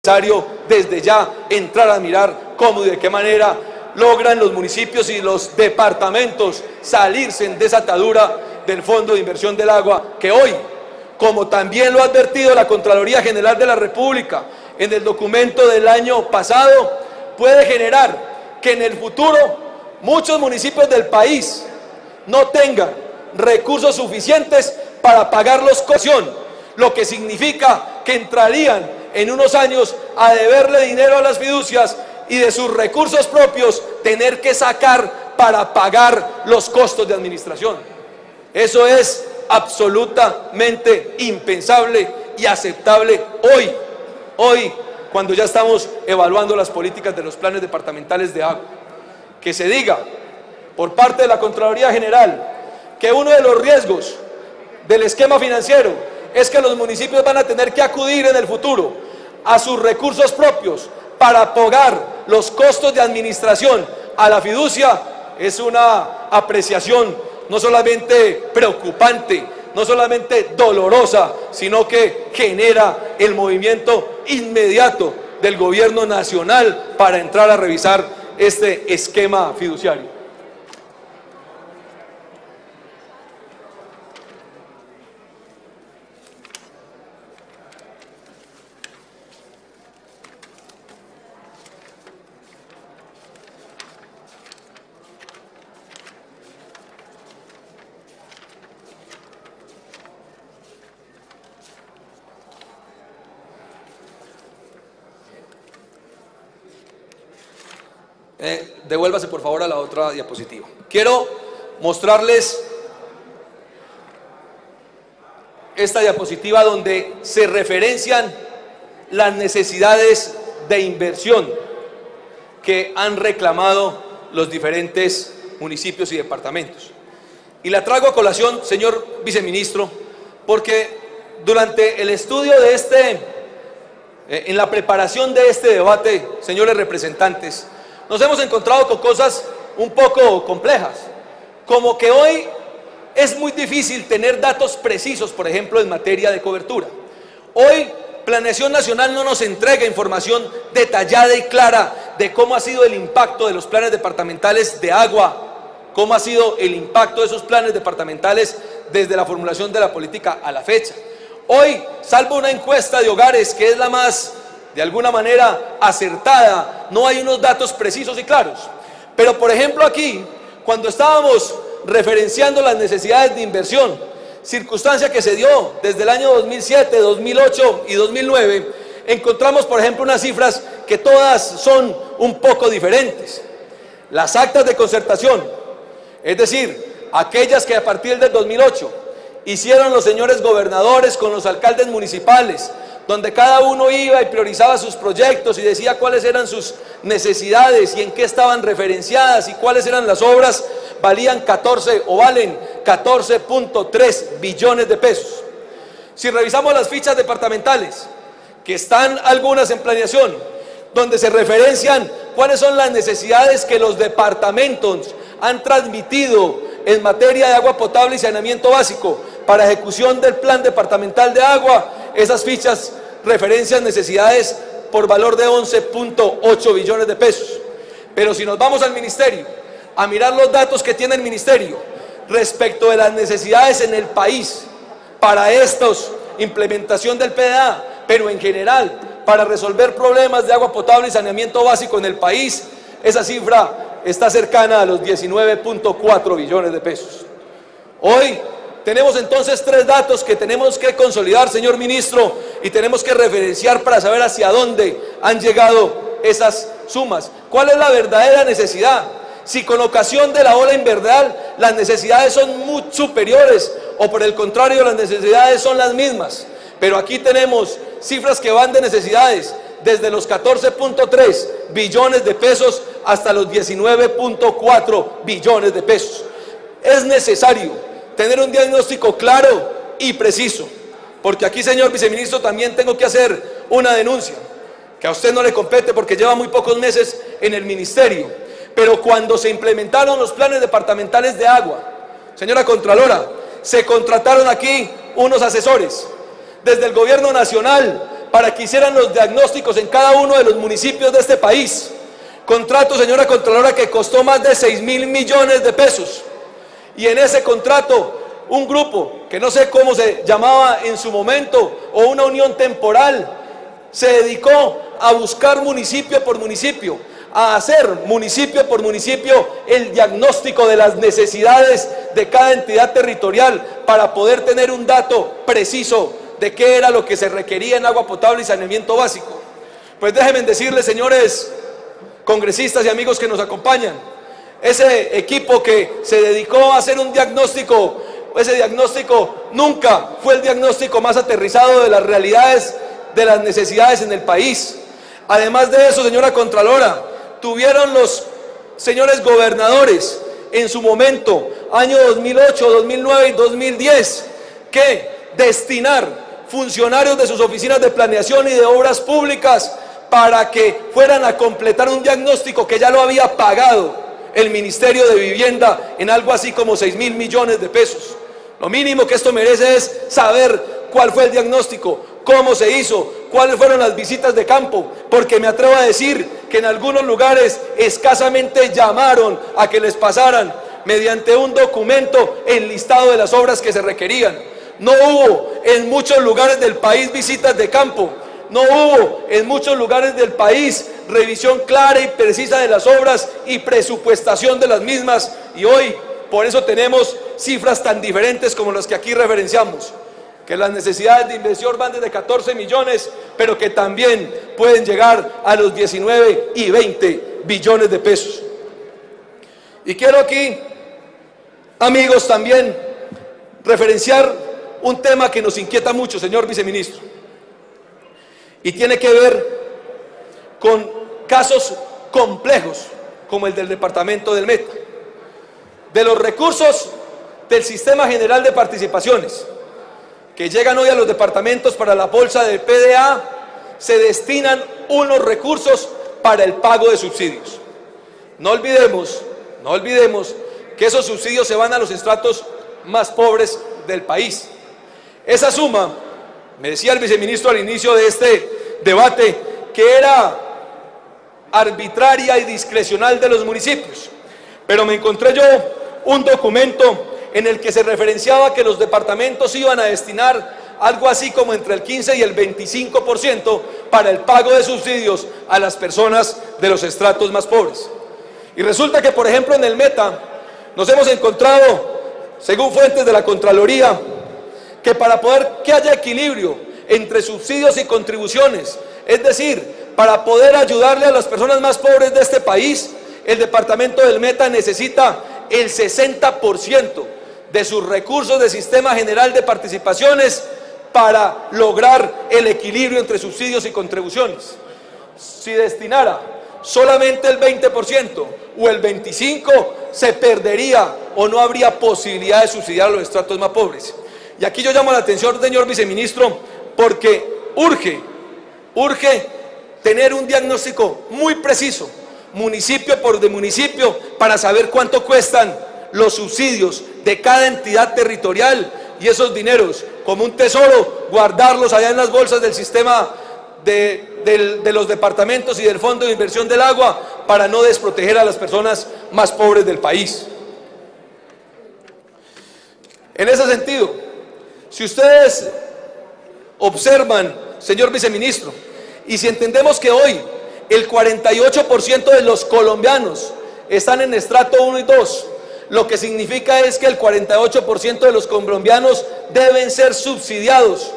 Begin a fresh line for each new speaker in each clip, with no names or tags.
necesario desde ya entrar a mirar cómo y de qué manera logran los municipios y los departamentos salirse de esa atadura del Fondo de Inversión del Agua, que hoy, como también lo ha advertido la Contraloría General de la República en el documento del año pasado, puede generar que en el futuro muchos municipios del país no tengan recursos suficientes para pagar los costos, lo que significa que entrarían en unos años a deberle dinero a las fiducias y de sus recursos propios tener que sacar para pagar los costos de administración. Eso es absolutamente impensable y aceptable hoy, cuando ya estamos evaluando las políticas de los planes departamentales de agua. Que se diga por parte de la Contraloría General que uno de los riesgos del esquema financiero es que los municipios van a tener que acudir en el futuro a sus recursos propios para pagar los costos de administración a la fiducia, es una apreciación no solamente preocupante, no solamente dolorosa, sino que genera el movimiento inmediato del gobierno nacional para entrar a revisar este esquema fiduciario. Devuélvase por favor a la otra diapositiva. Quiero mostrarles esta diapositiva donde se referencian las necesidades de inversión que han reclamado los diferentes municipios y departamentos. Y la traigo a colación, señor viceministro, porque durante el estudio de en la preparación de este debate, señores representantes, nos hemos encontrado con cosas un poco complejas, como que hoy es muy difícil tener datos precisos, por ejemplo, en materia de cobertura. Hoy Planeación Nacional no nos entrega información detallada y clara de cómo ha sido el impacto de los planes departamentales de agua, cómo ha sido el impacto de esos planes departamentales desde la formulación de la política a la fecha. Hoy, salvo una encuesta de hogares que es la más, de alguna manera, acertada, no hay unos datos precisos y claros. Pero, por ejemplo, aquí, cuando estábamos referenciando las necesidades de inversión, circunstancia que se dio desde el año 2007, 2008 y 2009, encontramos, por ejemplo, unas cifras que todas son un poco diferentes. Las actas de concertación, es decir, aquellas que a partir del 2008 hicieron los señores gobernadores con los alcaldes municipales, donde cada uno iba y priorizaba sus proyectos y decía cuáles eran sus necesidades y en qué estaban referenciadas y cuáles eran las obras, valen 14.3 billones de pesos. Si revisamos las fichas departamentales, que están algunas en planeación, donde se referencian cuáles son las necesidades que los departamentos han transmitido en materia de agua potable y saneamiento básico para ejecución del plan departamental de agua, esas fichas referencian necesidades por valor de 11.8 billones de pesos. Pero si nos vamos al ministerio a mirar los datos que tiene el ministerio respecto de las necesidades en el país para implementación del PDA, pero en general para resolver problemas de agua potable y saneamiento básico en el país, esa cifra está cercana a los 19.4 billones de pesos. Hoy tenemos entonces tres datos que tenemos que consolidar, señor ministro, y tenemos que referenciar para saber hacia dónde han llegado esas sumas. ¿Cuál es la verdadera necesidad? Si con ocasión de la ola invernal las necesidades son muy superiores o por el contrario las necesidades son las mismas. Pero aquí tenemos cifras que van de necesidades desde los 14.3 billones de pesos hasta los 19.4 billones de pesos. Es necesario tener un diagnóstico claro y preciso, porque aquí, señor viceministro, también tengo que hacer una denuncia, que a usted no le compete porque lleva muy pocos meses en el ministerio, pero cuando se implementaron los planes departamentales de agua, señora Contralora, se contrataron aquí unos asesores desde el gobierno nacional para que hicieran los diagnósticos en cada uno de los municipios de este país. Contrato, señora Contralora, que costó más de 6.000 millones de pesos. Y en ese contrato, un grupo, que no sé cómo se llamaba en su momento, o una unión temporal, se dedicó a buscar municipio por municipio, a hacer municipio por municipio el diagnóstico de las necesidades de cada entidad territorial para poder tener un dato preciso de qué era lo que se requería en agua potable y saneamiento básico. Pues déjenme decirles, señores congresistas y amigos que nos acompañan, ese equipo que se dedicó a hacer un diagnóstico, ese diagnóstico nunca fue el diagnóstico más aterrizado de las realidades, de las necesidades en el país. Además de eso, señora Contralora, tuvieron los señores gobernadores en su momento, año 2008, 2009 y 2010, que destinar funcionarios de sus oficinas de planeación y de obras públicas para que fueran a completar un diagnóstico que ya lo había pagado el Ministerio de Vivienda en algo así como 6.000 millones de pesos. Lo mínimo que esto merece es saber cuál fue el diagnóstico, cómo se hizo, cuáles fueron las visitas de campo, porque me atrevo a decir que en algunos lugares escasamente llamaron a que les pasaran mediante un documento el listado de las obras que se requerían. No hubo en muchos lugares del país visitas de campo, no hubo en muchos lugares del país revisión clara y precisa de las obras y presupuestación de las mismas, y hoy por eso tenemos cifras tan diferentes como las que aquí referenciamos, que las necesidades de inversión van desde 14 millones, pero que también pueden llegar a los 19 y 20 billones de pesos. Y quiero aquí, amigos, también referenciar un tema que nos inquieta mucho, señor viceministro, y tiene que ver con casos complejos como el del departamento del Meta. De los recursos del Sistema General de Participaciones que llegan hoy a los departamentos para la bolsa del PDA, se destinan unos recursos para el pago de subsidios. No olvidemos que esos subsidios se van a los estratos más pobres del país. Esa suma, me decía el viceministro al inicio de este debate, que era arbitraria y discrecional de los municipios, pero me encontré yo un documento en el que se referenciaba que los departamentos iban a destinar algo así como entre el 15 y el 25% para el pago de subsidios a las personas de los estratos más pobres. Y resulta que, por ejemplo, en el Meta nos hemos encontrado, según fuentes de la Contraloría, que para poder que haya equilibrio entre subsidios y contribuciones, es decir, para poder ayudarle a las personas más pobres de este país, el departamento del Meta necesita el 60% de sus recursos del Sistema General de Participaciones para lograr el equilibrio entre subsidios y contribuciones. Si destinara solamente el 20% o el 25%, se perdería o no habría posibilidad de subsidiar a los estratos más pobres. Y aquí yo llamo la atención, señor viceministro, porque urge tener un diagnóstico muy preciso, municipio por municipio, para saber cuánto cuestan los subsidios de cada entidad territorial, y esos dineros, como un tesoro, guardarlos allá en las bolsas del sistema de los departamentos y del Fondo de Inversión del Agua, para no desproteger a las personas más pobres del país. En ese sentido, si ustedes observan, señor viceministro, y si entendemos que hoy el 48% de los colombianos están en estrato 1 y 2, lo que significa es que el 48% de los colombianos deben ser subsidiados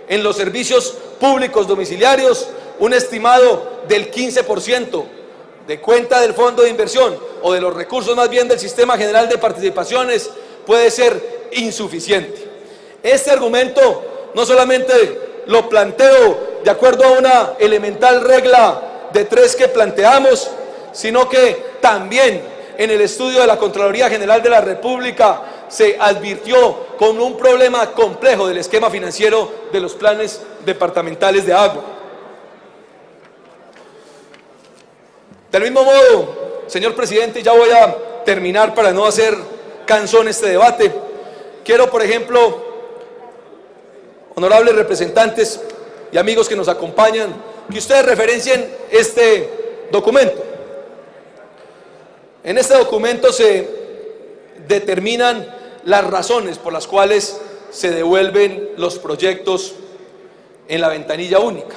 en los servicios públicos domiciliarios, un estimado del 15% de cuenta del Fondo de Inversión o de los recursos más bien del Sistema General de Participaciones puede ser insuficiente. Este argumento no solamente lo planteo de acuerdo a una elemental regla de 3 que planteamos, sino que también en el estudio de la Contraloría General de la República se advirtió como un problema complejo del esquema financiero de los planes departamentales de agua. Del mismo modo, señor presidente, ya voy a terminar para no hacer cansón este debate, quiero, por ejemplo, honorables representantes, y amigos que nos acompañan, que ustedes referencien este documento. En este documento se determinan las razones por las cuales se devuelven los proyectos en la ventanilla única.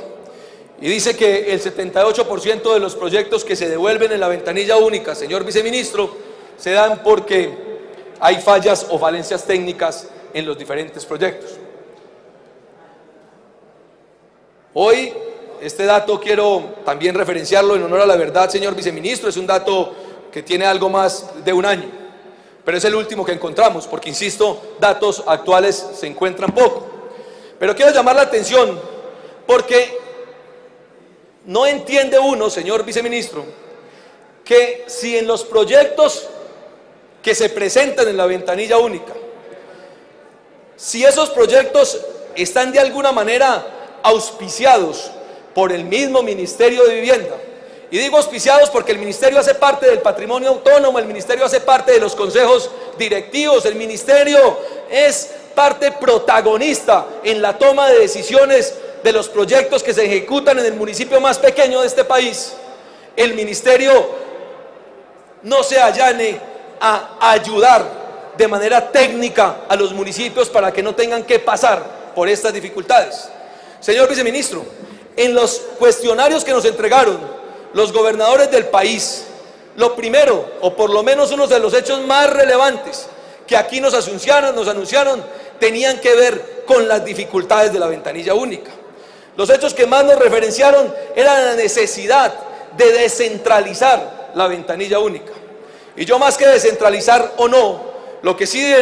Y dice que el 78% de los proyectos que se devuelven en la ventanilla única, señor viceministro, se dan porque hay fallas o falencias técnicas en los diferentes proyectos. Hoy, este dato quiero también referenciarlo en honor a la verdad, señor viceministro. Es un dato que tiene algo más de un año, pero es el último que encontramos, porque insisto, datos actuales se encuentran poco. Pero quiero llamar la atención porque no entiende uno, señor viceministro, que si en los proyectos que se presentan en la ventanilla única, si esos proyectos están de alguna manera auspiciados por el mismo Ministerio de Vivienda, y digo auspiciados porque el ministerio hace parte del patrimonio autónomo, el ministerio hace parte de los consejos directivos, el ministerio es parte protagonista en la toma de decisiones de los proyectos que se ejecutan en el municipio más pequeño de este país. El ministerio no se allane a ayudar de manera técnica a los municipios para que no tengan que pasar por estas dificultades. Señor viceministro, en los cuestionarios que nos entregaron los gobernadores del país, lo primero, o por lo menos uno de los hechos más relevantes que aquí nos anunciaron, tenían que ver con las dificultades de la ventanilla única. Los hechos que más nos referenciaron eran la necesidad de descentralizar la ventanilla única. Y yo, más que descentralizar o no, lo que sí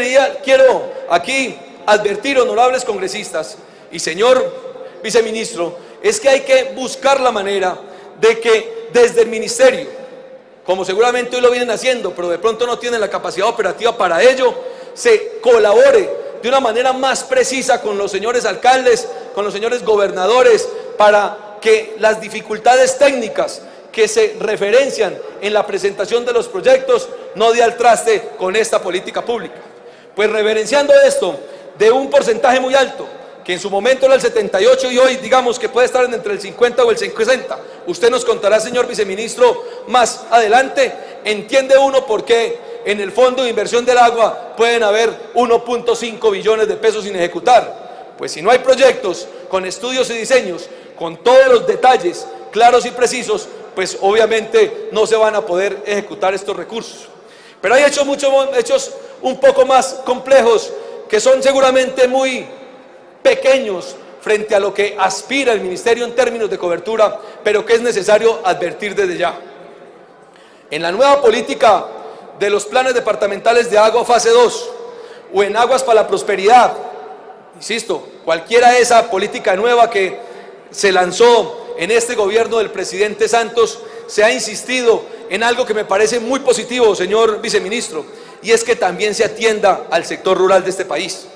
quiero aquí advertir, honorables congresistas y señor viceministro, es que hay que buscar la manera de que desde el ministerio, como seguramente hoy lo vienen haciendo, pero de pronto no tienen la capacidad operativa para ello, se colabore de una manera más precisa con los señores alcaldes, con los señores gobernadores, para que las dificultades técnicas que se referencian en la presentación de los proyectos no dé al traste con esta política pública. Pues reverenciando esto de un porcentaje muy alto, que en su momento era el 78 y hoy digamos que puede estar entre el 50 o el 60, usted nos contará, señor viceministro, más adelante, entiende uno por qué en el Fondo de Inversión del Agua pueden haber 1.5 billones de pesos sin ejecutar. Pues si no hay proyectos con estudios y diseños, con todos los detalles claros y precisos, pues obviamente no se van a poder ejecutar estos recursos. Pero hay hechos un poco más complejos que son seguramente muy pequeños frente a lo que aspira el ministerio en términos de cobertura, pero que es necesario advertir desde ya. En la nueva política de los planes departamentales de agua fase 2 o en aguas para la prosperidad, insisto, cualquiera de esa política nueva que se lanzó en este gobierno del presidente Santos, se ha insistido en algo que me parece muy positivo, señor viceministro, y es que también se atienda al sector rural de este país.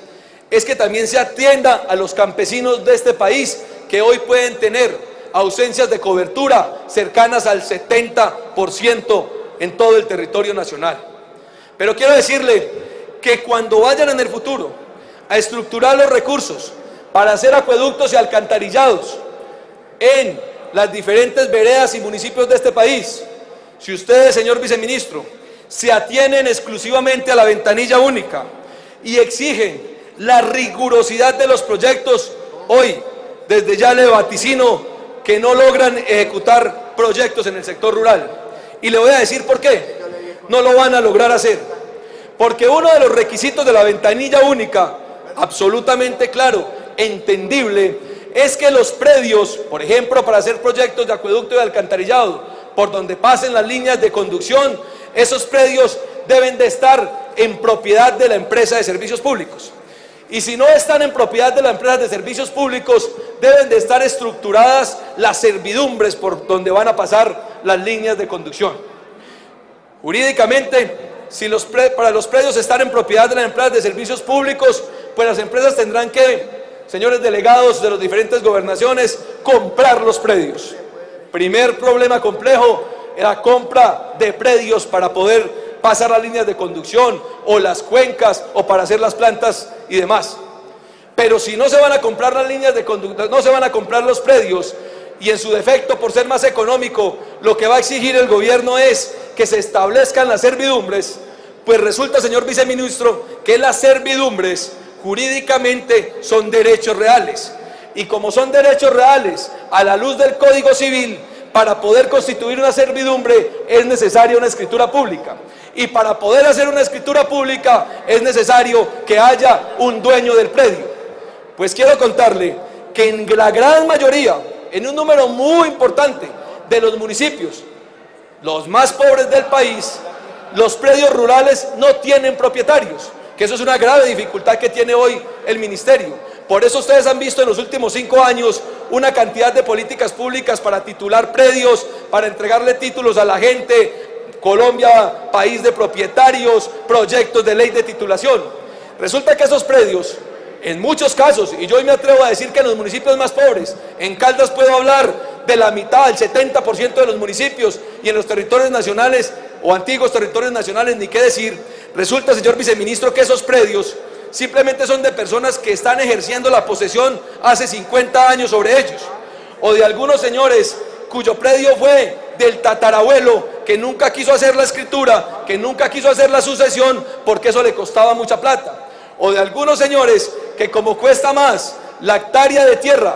Es que también se atienda a los campesinos de este país que hoy pueden tener ausencias de cobertura cercanas al 70% en todo el territorio nacional. Pero quiero decirle que cuando vayan en el futuro a estructurar los recursos para hacer acueductos y alcantarillados en las diferentes veredas y municipios de este país, si ustedes, señor viceministro, se atienen exclusivamente a la ventanilla única y exigen la rigurosidad de los proyectos, hoy desde ya le vaticino que no logran ejecutar proyectos en el sector rural. Y le voy a decir por qué no lo van a lograr hacer. Porque uno de los requisitos de la ventanilla única, absolutamente claro, entendible, es que los predios, por ejemplo, para hacer proyectos de acueducto y de alcantarillado, por donde pasen las líneas de conducción, esos predios deben de estar en propiedad de la empresa de servicios públicos. Y si no están en propiedad de la empresa de servicios públicos, deben de estar estructuradas las servidumbres por donde van a pasar las líneas de conducción. Jurídicamente, si para los predios están en propiedad de las empresas de servicios públicos, pues las empresas tendrán que, señores delegados de las diferentes gobernaciones, comprar los predios. Primer problema complejo, la compra de predios para poder pasar las líneas de conducción o las cuencas o para hacer las plantas y demás. Pero si no se van a comprar las líneas de conducción, no se van a comprar los predios, y en su defecto, por ser más económico, lo que va a exigir el gobierno es que se establezcan las servidumbres, pues resulta, señor viceministro, que las servidumbres jurídicamente son derechos reales. Y como son derechos reales, a la luz del Código Civil, para poder constituir una servidumbre es necesaria una escritura pública. Y para poder hacer una escritura pública es necesario que haya un dueño del predio. Pues quiero contarle que en la gran mayoría, en un número muy importante de los municipios, los más pobres del país, los predios rurales no tienen propietarios, que eso es una grave dificultad que tiene hoy el ministerio. Por eso ustedes han visto en los últimos 5 años una cantidad de políticas públicas para titular predios, para entregarle títulos a la gente, Colombia, país de propietarios, proyectos de ley de titulación. Resulta que esos predios, en muchos casos, y yo hoy me atrevo a decir que en los municipios más pobres, en Caldas puedo hablar de la mitad, el 70% de los municipios, y en los territorios nacionales o antiguos territorios nacionales, ni qué decir, resulta, señor viceministro, que esos predios simplemente son de personas que están ejerciendo la posesión hace 50 años sobre ellos, o de algunos señores cuyo predio fue del tatarabuelo, que nunca quiso hacer la escritura, que nunca quiso hacer la sucesión, porque eso le costaba mucha plata, o de algunos señores que como cuesta más la hectárea de tierra,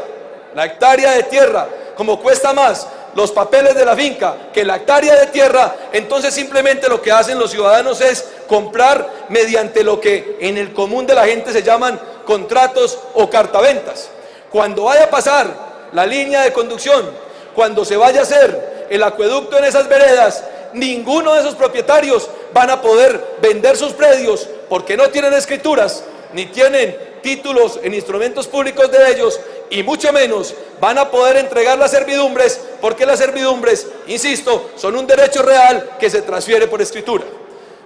como cuesta más los papeles de la finca que la hectárea de tierra, entonces simplemente lo que hacen los ciudadanos es comprar mediante lo que en el común de la gente se llaman contratos o cartaventas. Cuando vaya a pasar la línea de conducción, cuando se vaya a hacer el acueducto en esas veredas, ninguno de esos propietarios van a poder vender sus predios porque no tienen escrituras, ni tienen títulos en instrumentos públicos de ellos, y mucho menos van a poder entregar las servidumbres, porque las servidumbres, insisto, son un derecho real que se transfiere por escritura.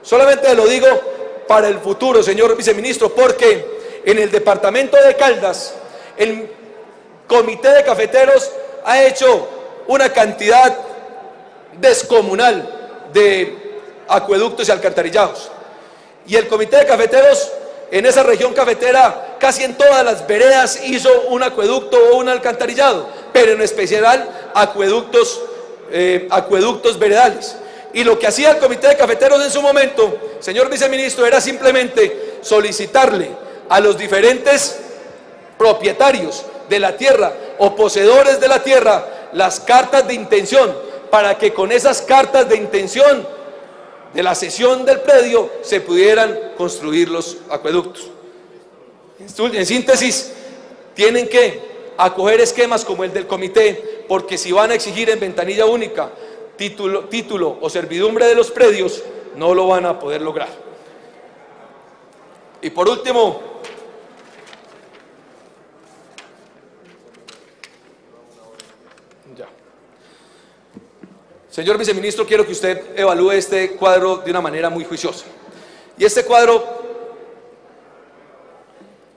Solamente lo digo para el futuro, señor viceministro, porque en el departamento de Caldas, el comité de cafeteros ha hecho una cantidad descomunal de acueductos y alcantarillados, y el comité de cafeteros en esa región cafetera, casi en todas las veredas hizo un acueducto o un alcantarillado, pero en especial acueductos veredales. Y lo que hacía el comité de cafeteros en su momento, señor viceministro, era simplemente solicitarle a los diferentes propietarios de la tierra o poseedores de la tierra las cartas de intención, para que con esas cartas de intención de la cesión del predio se pudieran construir los acueductos. En síntesis, tienen que acoger esquemas como el del comité, porque si van a exigir en ventanilla única título o servidumbre de los predios, no lo van a poder lograr. Y por último, señor viceministro, quiero que usted evalúe este cuadro de una manera muy juiciosa. Y este cuadro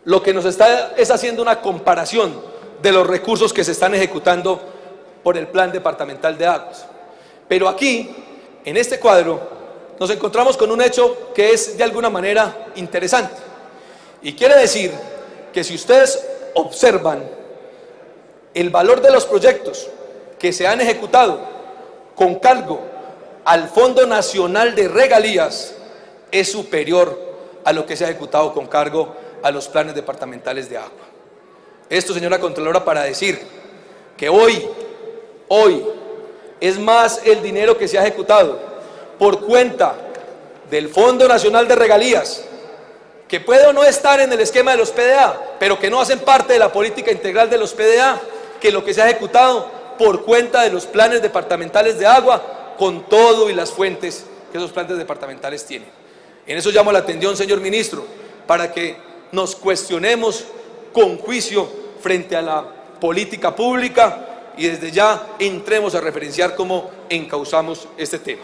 lo que nos está es haciendo una comparación de los recursos que se están ejecutando por el Plan Departamental de Aguas. Pero aquí, en este cuadro, nos encontramos con un hecho que es de alguna manera interesante. Y quiere decir que si ustedes observan el valor de los proyectos que se han ejecutado con cargo al Fondo Nacional de Regalías, es superior a lo que se ha ejecutado con cargo a los planes departamentales de agua. Esto, señora Contralora, para decir que hoy es más el dinero que se ha ejecutado por cuenta del Fondo Nacional de Regalías, que puede o no estar en el esquema de los PDA, pero que no hacen parte de la política integral de los PDA, que lo que se ha ejecutado por cuenta de los planes departamentales de agua, con todo y las fuentes que esos planes departamentales tienen. En eso llamo la atención, señor ministro, para que nos cuestionemos con juicio frente a la política pública y desde ya entremos a referenciar cómo encauzamos este tema.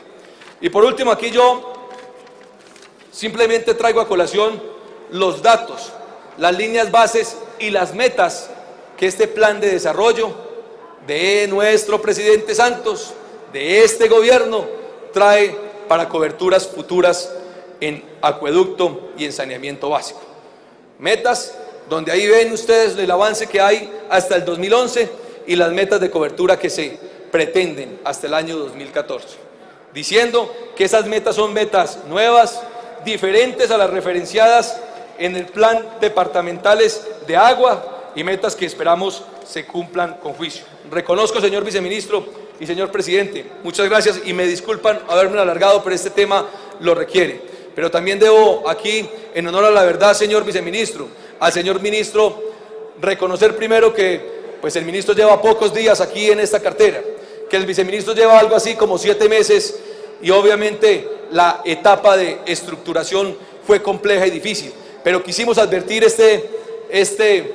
Y por último, aquí yo simplemente traigo a colación los datos, las líneas bases y las metas que este plan de desarrollo de nuestro presidente Santos, de este gobierno, trae para coberturas futuras en acueducto y en saneamiento básico. Metas donde ahí ven ustedes el avance que hay hasta el 2011 y las metas de cobertura que se pretenden hasta el año 2014, diciendo que esas metas son metas nuevas, diferentes a las referenciadas en el plan departamentales de agua y metas que esperamos se cumplan con juicio. Reconozco, señor viceministro y señor presidente, muchas gracias y me disculpan haberme alargado, pero este tema lo requiere. Pero también debo aquí, en honor a la verdad, señor viceministro, al señor ministro, reconocer primero que pues el ministro lleva pocos días aquí en esta cartera, que el viceministro lleva algo así como 7 meses y obviamente la etapa de estructuración fue compleja y difícil, pero quisimos advertir este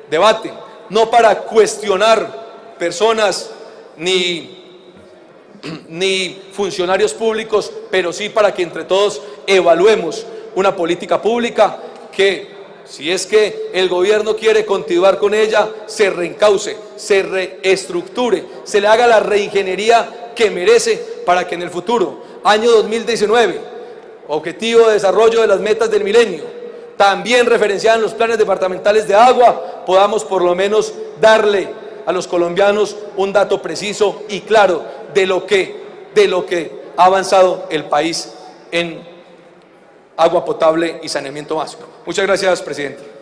debate, no para cuestionar personas ni funcionarios públicos, pero sí para que entre todos evaluemos una política pública que, si es que el gobierno quiere continuar con ella, se reencauce, se reestructure, se le haga la reingeniería que merece para que en el futuro, año 2019, objetivo de desarrollo de las metas del milenio, también referenciada en los planes departamentales de agua, podamos por lo menos darle a los colombianos un dato preciso y claro de lo que ha avanzado el país en agua potable y saneamiento básico. Muchas gracias, presidente.